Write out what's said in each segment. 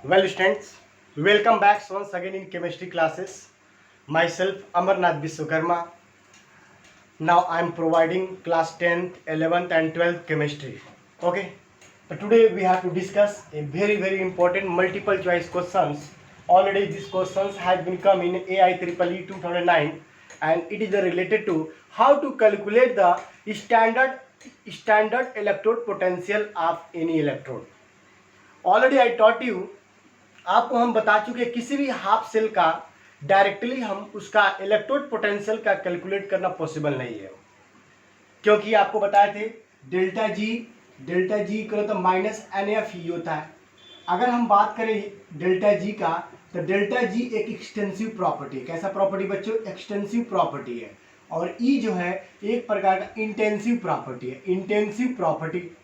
Well, students, welcome back once again in chemistry classes. Myself, Amarnath Vishwakarma. Now I am providing class 10th, 11th, and 12th chemistry. Okay. So today we have to discuss a very important multiple choice questions. Already these questions have been come in AIEEE 2009, and it is related to how to calculate the standard electrode potential of any electrode. Already I taught you, आपको हम बता चुके किसी भी half cell का directly हम उसका electrode potential का कैलकुलेट करना पॉसिबल नहीं है, क्योंकि आपको बताए थे डेल्टा जी इक्वल तो माइनस एन एफ ई होता है। अगर हम बात करें डेल्टा जी का, तो डेल्टा जी एक एक्सटेंसिव प्रॉपर्टी है। कैसा प्रॉपर्टी बच्चों? एक्सटेंसिव प्रॉपर्टी है। और ई जो है एक प्रकार का इंटेंसिव प्रॉपर्टी है। इंटेंसिव प्रॉपर्टी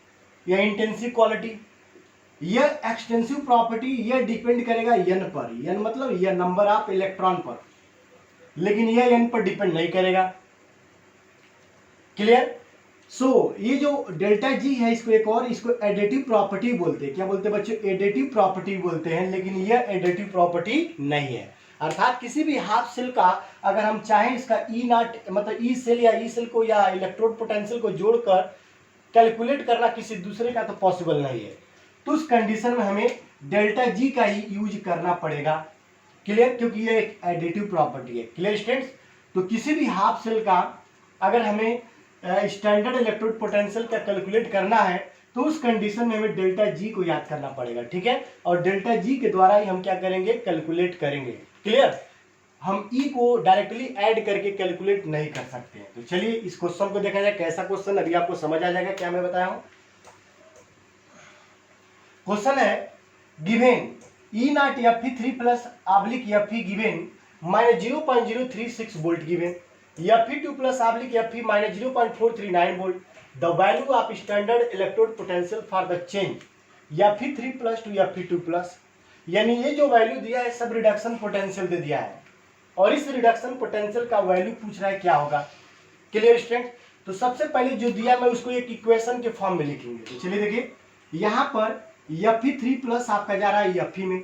या इंटेंसिव क्वालिटी, यह एक्सटेंसिव प्रॉपर्टी यह डिपेंड करेगा एन पर। एन मतलब यह नंबर ऑफ इलेक्ट्रॉन पर, लेकिन यह एन पर डिपेंड नहीं करेगा। क्लियर? सो ये जो डेल्टा जी है, इसको एडिटिव प्रॉपर्टी बोलते हैं। क्या बोलते हैं बच्चों? एडिटिव प्रॉपर्टी बोलते हैं, लेकिन यह एडिटिव प्रॉपर्टी नहीं है। अर्थात किसी भी हाफ सेल का अगर हम चाहें इसका ई नॉट मतलब ई सेल या ई सेल को या इलेक्ट्रोड पोटेंशियल को जोड़कर कैलकुलेट करना किसी दूसरे का तो पॉसिबल नहीं है। तो उस कंडीशन में हमें डेल्टा जी का ही यूज करना पड़ेगा। क्लियर? क्योंकि ये एक एडिटिव प्रॉपर्टी है। Clear students? तो किसी भी हाफ सेल का अगर हमें स्टैंडर्ड इलेक्ट्रोड पोटेंशियल का कैलकुलेट करना है, तो उस कंडीशन में हमें डेल्टा जी को याद करना पड़ेगा। ठीक है? और डेल्टा जी के द्वारा ही हम क्या करेंगे? कैलकुलेट करेंगे। क्लियर? हम ई को डायरेक्टली ऐड करके कैलकुलेट नहीं कर सकते हैं। तो चलिए इस क्वेश्चन को देखा जाए। कैसा क्वेश्चन, अभी आपको समझ आ जाएगा क्या मैं बताया हूं। क्वेश्चन है given E not F E 3 plus oblique F E given minus 0.036 volt given F E 2 plus oblique F E minus 0.439 volt. The value of standard electrode potential for the change F E 3 plus two F E 2 plus. यानी ये जो value दिया है सब reduction potential दे दिया है, और इस रिडक्शन पोटेंशियल का वैल्यू पूछ रहा है क्या होगा। Clear student? तो सबसे पहले जो दिया मैं उसको एक इक्वेशन के फॉर्म में लिखेंगे। तो चलिए देखिए, यहाँ पर एफ ई 3 प्लस आपका जा रहा है एफ ई में,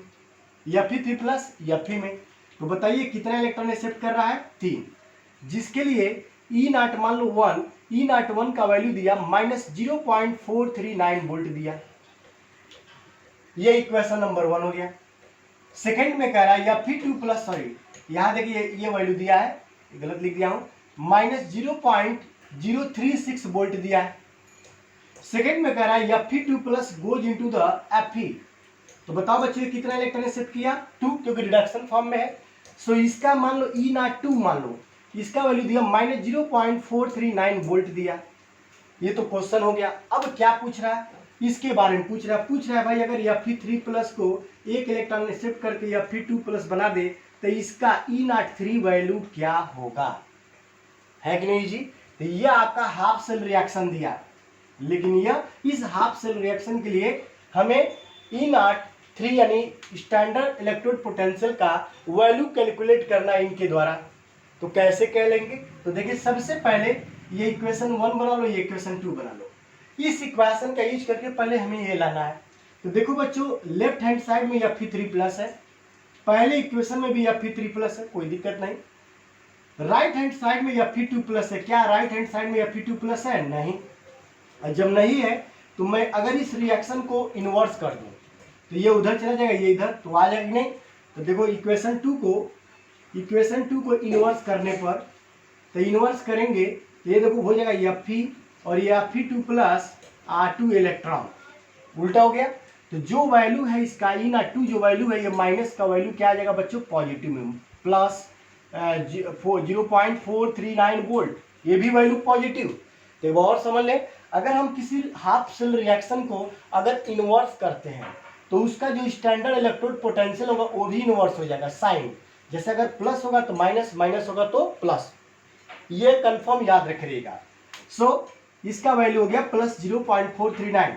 F E 3 plus F E में। तो बताइए कितना इलेक्ट्रॉन एक्सेप्ट कर रहा है? 3, जिसके लिए ई नॉट मान लो 1, ई नॉट 1 का वैल्यू दिया माइनस 0.439 वोल्ट दिया। ये इक्वेशन नंबर 1 हो गया। सेकंड में कह रहा है एफ ई 2 प्लस, सॉरी यहाँ देखिए ये वैल्यू दिया है, गलत लिख दिया हूँ, माइनस 0.036 वोल्ट दिया है। सेकेंड में कह रहा है F E 2 plus goes into the F E. तो बताओ बच्चों कितना इलेक्ट्रॉन एक्सेप्ट किया? 2, क्योंकि रिडक्शन फॉर्म में है। सो इसका मान लो ई नॉट 2 मान लो, इसका वैल्यू दिया माइनस 0.439 वोल्ट दिया। ये तो क्वेश्चन हो गया। अब क्या पूछ रहा है? इसके बारे में पूछ रहा है भाई अगर एफ ई 3 प्लस को एक इलेक्ट्रॉन एक्सेप्ट करके एफ ई 2 प्लस बना दे तो इसका ई नॉट 3 वैल्यू क्या होगा, है कि नहीं जी? तो ये आपका हाफ सेल रिएक्शन दिया, लेकिन यह इस हाफ सेल रिएक्शन के लिए हमें ई नॉट 3 यानी स्टैंडर्ड इलेक्ट्रोड पोटेंशियल का वैल्यू कैलकुलेट करना इनके द्वारा। तो कैसे कह लेंगे? तो देखिए सबसे पहले ये इक्वेशन 1 बना लो, ये इक्वेशन 2 बना लो। इस इक्वेशन का यूज करके पहले हमें ये लाना है। तो देखो बच्चों, लेफ्ट हैंड साइड में एफ ई 3 प्लस है, पहले इक्वेशन में भी एफ ई 3 प्लस है, कोई दिक्कत नहीं। राइट हैंड साइड में एफ ई 2 प्लस है, क्या राइट हैंड साइड में एफ ई 2 प्लस है? नहीं। जब नहीं है तो मैं अगर इस रिएक्शन को इन्वर्स कर दूं तो ये उधर चला जाएगा, ये इधर, तो आ जाएगी नहीं। तो देखो इक्वेशन 2 को इन्वर्स करने पर, तो इन्वर्स करेंगे तो ये देखो हो जाएगा एफ ई और ये F E 2 plus R2 electron, उल्टा हो गया। तो जो वैल्यू है इसका ई नॉट 2 जो वैल्यू है, ये माइनस का वैल्यू क्या आ जाएगा बच्चों? पॉजिटिव में, प्लस 0.439 वोल्ट, ये भी वैल्यू पॉजिटिव। तो और समझ लें, अगर हम किसी हाफ सेल रिएक्शन को अगर इन्वर्स करते हैं तो उसका जो स्टैंडर्ड इलेक्ट्रोड पोटेंशियल होगा वो भी इन्वर्स हो जाएगा, साइन। जैसे अगर प्लस होगा तो माइनस, माइनस होगा तो प्लस, ये कंफर्म याद रखिएगा। सो इसका वैल्यू हो गया प्लस 0.439।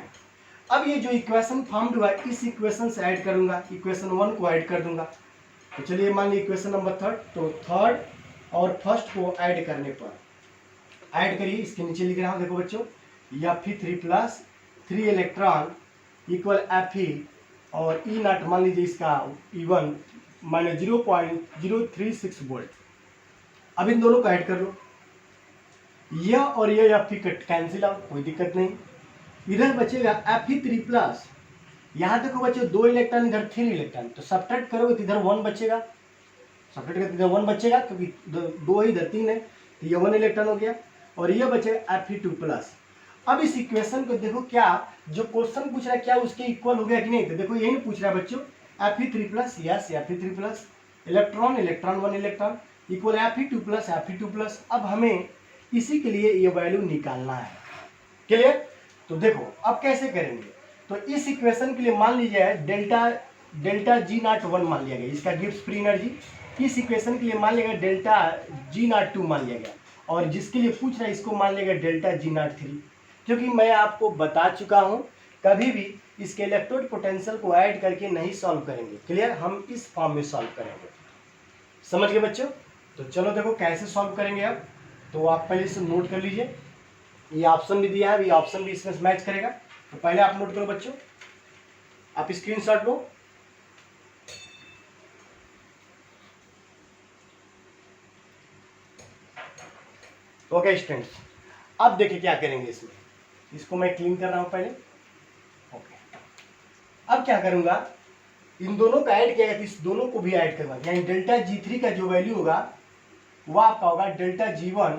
अब ये जो इक्वेशन फॉर्म हुआ है इस इक्वेशन से ऐड करूंगा, इक्वेशन 1 को ऐड कर दूंगा। तो चलिए मान लीजिए इक्वेशन नंबर 3, तो थर्ड और फर्स्ट को ऐड करने पर, ऐड करिए, इसके नीचे लिख रहा हूँ, देखो बच्चों F E 3 plus 3 electron equal F E और ई नाट मान लीजिए इसका E1 माइनस 0.036 वोल्ट। अब इन दोनों को ऐड कर लो, यह और यह Fe कैंसिल आउट, कोई दिक्कत नहीं। इधर बचेगा Fe3 प्लस, यहाँ देखो बच्चों 2 इलेक्ट्रॉन इधर 3 इलेक्ट्रॉन, तो सब्ट्रैक्ट करोगे तो इधर 1 बचेगा, सब्ट्रैक्ट करके इधर 1 बचेगा क्योंकि 2 है इधर 3 है, तो ये 1 इलेक्ट्रॉन हो गया और ये बचेगा Fe2 प्लस। अब इस इक्वेशन को देखो, क्या जो क्वेश्चन पूछ रहा है क्या उसके इक्वल हो गया कि नहीं, तो देखो यही नहीं पूछ रहा है बच्चों, Fe3 plus, yes Fe3 plus, electron 1 electron equal Fe2 plus. अब हमें इसी के लिए ये वैल्यू निकालना है, क्लियर। तो देखो अब कैसे करेंगे, तो इस इक्वेशन के लिए मान लीजिए डेल्टा G0 मान लिया गया, इसका गिब्स फ्री एनर्जी। इस इक्वेशन के लिए मान लिया गया डेल्टा G02 मान लिया गया, और जिसके लिए पूछ रहा है इसको मान लिया गया डेल्टा G03, क्योंकि मैं आपको बता चुका हूं कभी भी इसके इलेक्ट्रोड पोटेंशियल को ऐड करके नहीं सॉल्व करेंगे, क्लियर। हम इस फॉर्म में सॉल्व करेंगे, समझ गए बच्चों। तो चलो देखो कैसे सॉल्व करेंगे। अब तो आप पहले इसे नोट कर लीजिए, ये ऑप्शन भी दिया है, ये ऑप्शन भी इसमें मैच करेगा, तो पहले आप नोट करो बच्चों, आप स्क्रीनशॉट लो। ओके स्टूडेंट्स, अब देखिए क्या करेंगे इसमें, इसको मैं क्लीन कर रहा हूं पहले। ओके, अब क्या करूंगा, इन दोनों का ऐड किया गया, इस दोनों को भी ऐड करूंगा, यानी डेल्टा G3 का जो वैल्यू होगा वो आपका होगा delta G1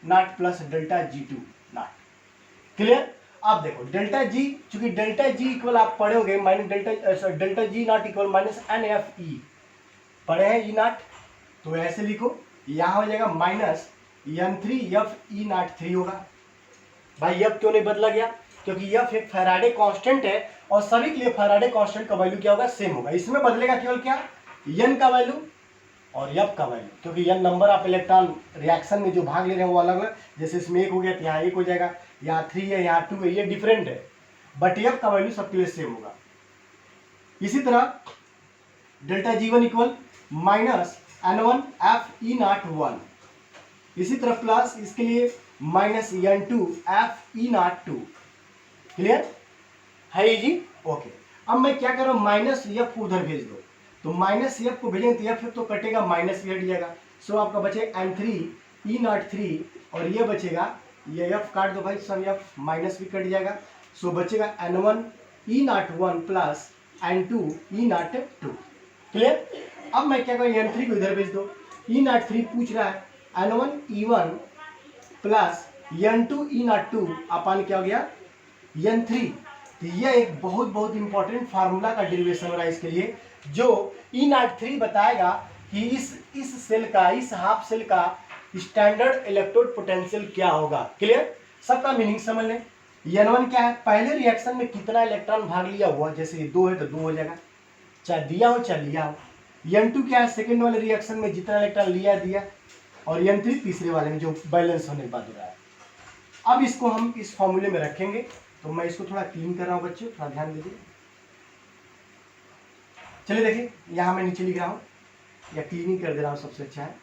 not plus delta G2 not, clear. आप देखो डेल्टा G, चूंकि डेल्टा G इक्वल आप पढ़े होगे minus delta G not equal minus NFE पढ़े हैं, E नॉट, तो ऐसे लिखो, यहाँ हो जाएगा माइनस N3 Fe नॉट 3 होगा। भाई F क्यों नहीं बदला गया, क्योंकि F एक फैराडे कांस्टेंट है और सभी के लिए फैराडे कांस्टेंट का वैल्यू क्या होगा, सेम होगा। इसमें बदलेगा केवल क्या, N का वैल्यू और F का वैल्यू, क्योंकि N number of electron reaction में जो भाग ले रहे हैं वो अलग अलग, जैसे इसमें 1 हो गया तो यहाँ 1 हो जाएगा, यहाँ 3 है, यहाँ 2 है, ये डिफरेंट है, बट F का वैल्यू सबके लिए सेम होगा। इसी तरह delta G1 equal minus N1 Fe not 1, इसी तरह प्लस इसके लिए minus N2 Fe not 2, clear है जी। ओके, अब मैं क्या कर रहा हूँ, माइनस F को उधर भेज दो, तो माइनस F को भेजेंगे तो F तो कटेगा, माइनस भी हट जाएगा, सो आपका बचेगा N3 E नॉट 3 और ये बचेगा, ये F काट दो भाई, सब F माइनस भी कट जाएगा, सो बचेगा N1 E not 1 plus N2 E not 2, clear. अब मैं क्या करूँ, N3 को इधर भेज दो, E नॉट 3 पूछ रहा है, N1 E1 plus N2 E not 2 अपान क्या हो गया N3। तो यह एक बहुत इंपॉर्टेंट फार्मूला का डेरिवेशन हो रहा है इसके लिए, जो E नॉट 3 बताएगा कि इस सेल का, इस हाफ सेल का स्टैंडर्ड इलेक्ट्रोड पोटेंशियल क्या होगा, क्लियर। सबका मीनिंग समझ लें। N1 क्या है, पहले रिएक्शन में कितना इलेक्ट्रॉन भाग लिया हुआ, जैसे 2 है तो 2 हो जाएगा, चाहे दिया हो चाहे लिया हो। N2 क्या है, सेकेंड वाले रिएक्शन में जितना इलेक्ट्रॉन लिया दिया, और N3 तीसरे वाले में जो बैलेंस होने के बाद हो रहा है। अब इसको हम इस फॉर्मूले में रखेंगे, तो मैं इसको थोड़ा क्लीन कर रहा हूं बच्चों, थोड़ा ध्यान दीजिए। चलिए देखिए, यहां मैं नीचे लिख रहा हूं या क्लीनिंग कर दे रहा हूं, सबसे अच्छा है।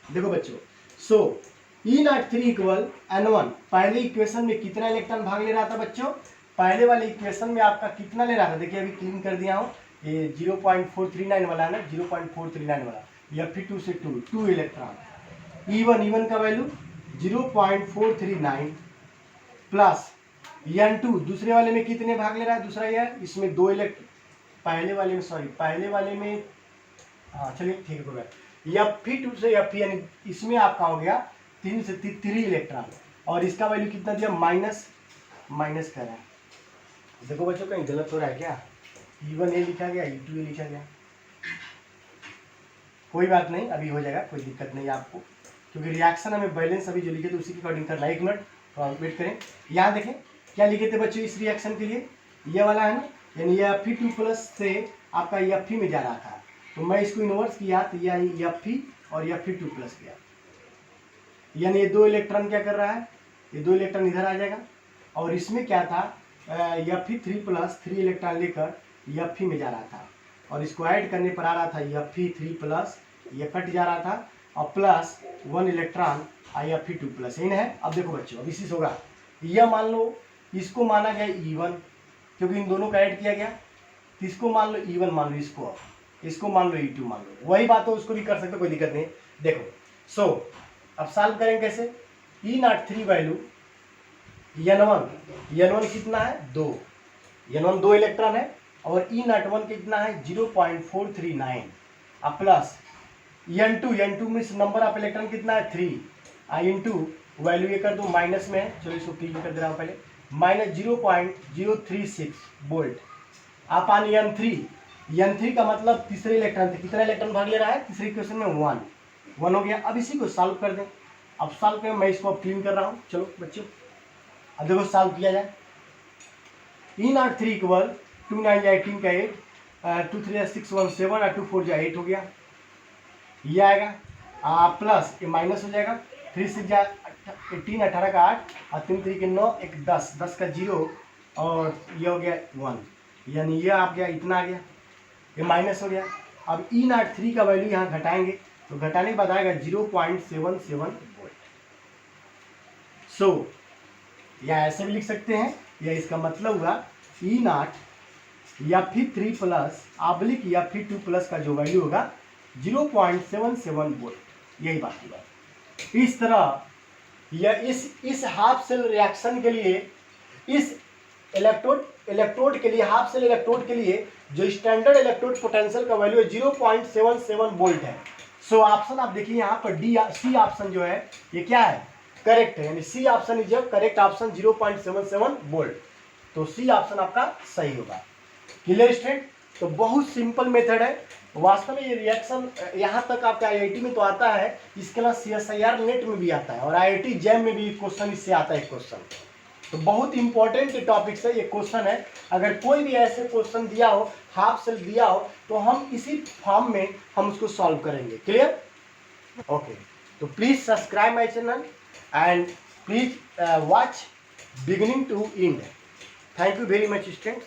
देखो बच्चों, सो E नॉट 3 इक्वल N1, पहले इक्वेशन में कितना इलेक्ट्रॉन भाग ले रहा था बच्चों, पहले वाले इक्वेशन में आपका कितना ले रहा था, देखिए अभी क्लीन कर दिया हूं, ये 0.439 वाला है ना, 0.439 वाला, Fe2 से 2 इलेक्ट्रॉन, E1 का वैल्यू 0.439 प्लस N2 दूसरे वाले में कितने भाग ले रहा है, दूसरा यह, इसमें 2 इलेक्ट्रॉन, पहले वाले में हाँ चलिए ठीक हो गया, Fe2 से Fe, यानी इसमें आपका हो गया 3 से 3 इलेक्ट्रॉन, और इसका वैल्यू कितना दिया, माइनस कर रहा है। देखो बच्चों कहीं गलत हो रहा है क्या, E1 ये लिखा गया, E2 ये लिखा गया, कोई बात नहीं, अभी हो जाएगा, कोई दिक्कत नहीं आपको, क्योंकि रिएक्शन हमें बैलेंस अभी जो लिखे थे उसी के अकॉर्डिंग करना है। 1 मिनट थोड़ा वेट करें। यहाँ देखें क्या लिखे थे बच्चों इस रिएक्शन के लिए, ये वाला है ना, यानी ये Fe2 प्लस से आपका Fe में जा रहा था, तो मैं इसको इन्वर्स किया तो यह Fe और Fe2 प्लस गया, यानी ये 2 इलेक्ट्रॉन क्या कर रहा है, ये 2 इलेक्ट्रॉन इधर आ जाएगा, और इसमें क्या था, Fe3 प्लस 3 इलेक्ट्रॉन लेकर Fe में जा रहा था, और इसको ऐड करने पर आ रहा था Fe3 प्लस, ये कट जा रहा था, और प्लस 1 इलेक्ट्रॉन Fe2 प्लस, इन है। अब देखो बच्चों, अब इसी से होगा, यह मान लो इसको माना गया E1, क्योंकि इन दोनों का ऐड किया गया, तो इसको मान लो E1 मान लो, इसको मान लो E2 मान लो, वही बात हो उसको भी कर सकते, कोई दिक्कत नहीं। देखो सो अब सॉल्व करेंगे कैसे, E03 वैल्यू N1 कितना है 2, N1 2 इलेक्ट्रॉन है, और E01 कितना है 0.439, अब प्लस N2 में नंबर ऑफ इलेक्ट्रॉन कितना है 3, इंटू वैल्यू ये कर दो माइनस में है, चलो इसको क्लीन कर दे रहा हूँ पहले, माइनस 0.036 वोल्ट अपन N3 का मतलब तीसरे इलेक्ट्रॉन थे, कितना इलेक्ट्रॉन भाग ले रहा है तीसरे क्वेश्चन में 1 हो गया। अब इसी को सॉल्व कर दें, अब सॉल्व करें, मैं इसको अब क्लीन कर रहा हूँ, चलो बच्चों अब देखो सॉल्व किया जाए। E03 इक्वल 2 9 18 का 8, 2 3 6 1 7 और 2 4 8 हो गया, ये आएगा प्लस ये माइनस हो जाएगा, 3 6 18 18 का 8 और 3 3 के 9 1 10 का 0 और ये हो गया 1, यानी ये आ गया, इतना आ गया, ये माइनस हो गया। अब E03 का वैल्यू यहाँ घटाएंगे, तो घटाने के बाद आएगा 0.77 वोल्ट। सो या ऐसे भी लिख सकते हैं, या इसका मतलब हुआ E0 या फिर 3 प्लस आब्लिक या फिर 2 प्लस का जो वैल्यू होगा 0.77 वोल्ट, यही बात की बात। इस तरह या इस हाफ सेल रिएक्शन के लिए, इस इलेक्ट्रोड के लिए, हाफ सेल इलेक्ट्रोड के लिए जो स्टैंडर्ड इलेक्ट्रोड पोटेंशियल का वैल्यू है 0.77 वोल्ट है। सो ऑप्शन आप देखिए यहाँ पर सी ऑप्शन जो है ये क्या है, करेक्ट है, यानी C option is correct option 0.77 volt, तो सी ऑप्शन आपका सही होगा। क्लियर स्टूडेंट, तो बहुत सिंपल मेथड है वास्तव में। ये रिएक्शन यहाँ तक आपका IIT में तो आता है, इसके अलावा CSIR नेट में भी आता है, और IIT जैम में भी क्वेश्चन इससे आता है क्वेश्चन, तो बहुत इंपॉर्टेंट टॉपिक से ये क्वेश्चन है। अगर कोई भी ऐसे क्वेश्चन दिया हो, हाफ सेल दिया हो, तो हम इसी फॉर्म में हम उसको सॉल्व करेंगे। क्लियर, ओके, तो please subscribe my channel and please watch beginning to end. Thank you very much, students.